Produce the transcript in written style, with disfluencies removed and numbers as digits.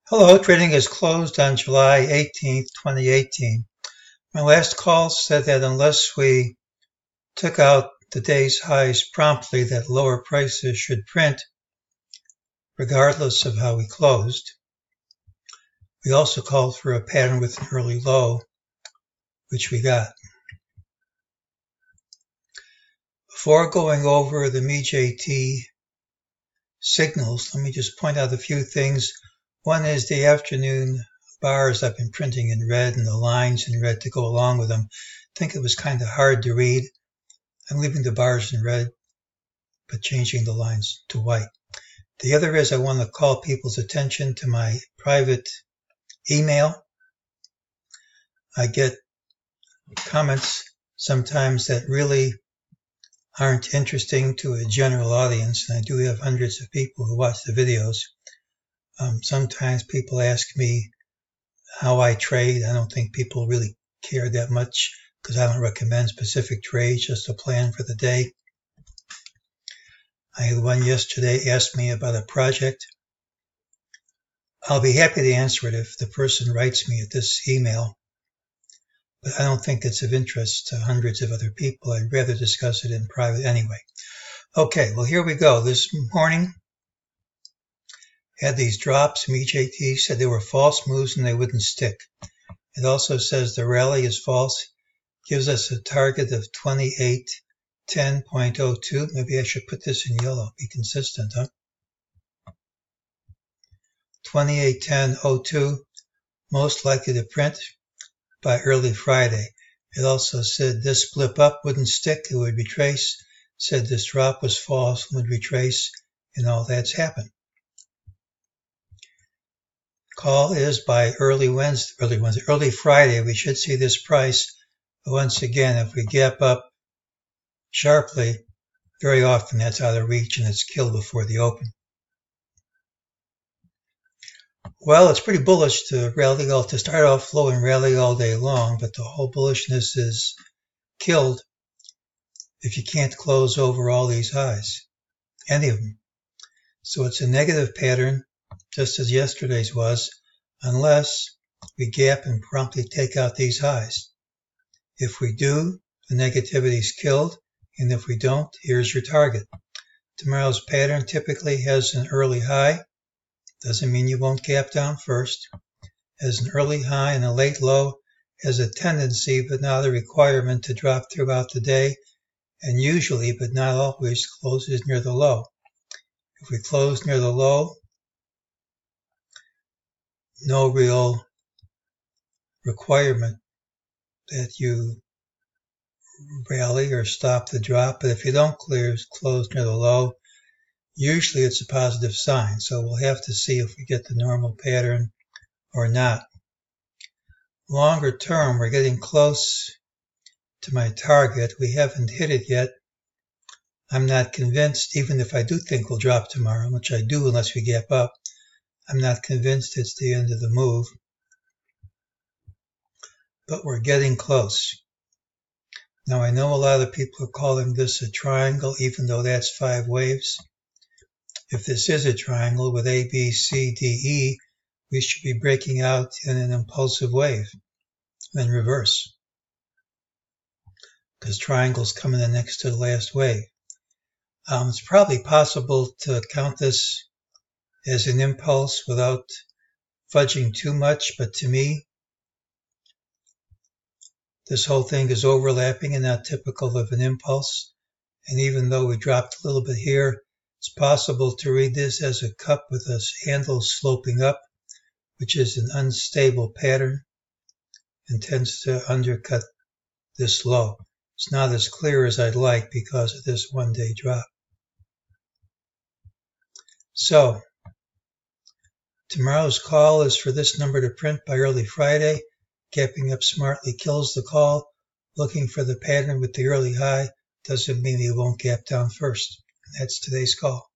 Hello, trading is closed on July 18th, 2018. My last call said that unless we took out the day's highs promptly, that lower prices should print regardless of how we closed. We also called for a pattern with an early low, which we got. Before going over the MEJT signals, let me just point out a few things. One is the afternoon bars I've been printing in red and the lines in red to go along with them. I think it was kind of hard to read. I'm leaving the bars in red, but changing the lines to white. The other is I want to call people's attention to my private email. I get comments sometimes that really aren't interesting to a general audience, and I do have hundreds of people who watch the videos. Sometimes people ask me how I trade. I don't think people really care that much because I don't recommend specific trades, just a plan for the day. I had one yesterday ask me about a project. I'll be happy to answer it if the person writes me at this email, but I don't think it's of interest to hundreds of other people. I'd rather discuss it in private anyway. Okay, well, here we go. This morning had these drops. MEJT said they were false moves and they wouldn't stick. It also says the rally is false. Gives us a target of 2810.02. Maybe I should put this in yellow. Be consistent, huh? 2810.02. Most likely to print by early Friday. It also said this blip up wouldn't stick. It would retrace. Said this drop was false and would retrace. And all that's happened. Call is by early Friday. We should see this price. But once again, if we gap up sharply, very often that's out of reach and it's killed before the open. Well, it's pretty bullish to start off low and rally all day long, but the whole bullishness is killed if you can't close over all these highs, any of them. So it's a negative pattern, just as yesterday's was, unless we gap and promptly take out these highs. If we do, the negativity is killed, and if we don't, here's your target. Tomorrow's pattern typically has an early high. Doesn't mean you won't gap down first. Has an early high and a late low. Has a tendency, but not a requirement, to drop throughout the day, and usually, but not always, closes near the low. If we close near the low, no real requirement that you rally or stop the drop. But if you don't close near the low, usually it's a positive sign. So we'll have to see if we get the normal pattern or not. Longer term, we're getting close to my target. We haven't hit it yet. I'm not convinced, even if I do think we'll drop tomorrow, which I do unless we gap up. I'm not convinced it's the end of the move. But we're getting close. Now, I know a lot of people are calling this a triangle, even though that's 5 waves. If this is a triangle with A, B, C, D, E, we should be breaking out in an impulsive wave, then reverse. Because triangles come in the next to the last wave. It's probably possible to count this as an impulse without fudging too much, but to me, this whole thing is overlapping and not typical of an impulse. And even though we dropped a little bit here, it's possible to read this as a cup with a handle sloping up, which is an unstable pattern and tends to undercut this low. It's not as clear as I'd like because of this one-day drop. So, tomorrow's call is for this number to print by early Friday. Gapping up smartly kills the call. Looking for the pattern with the early high doesn't mean you won't gap down first. And that's today's call.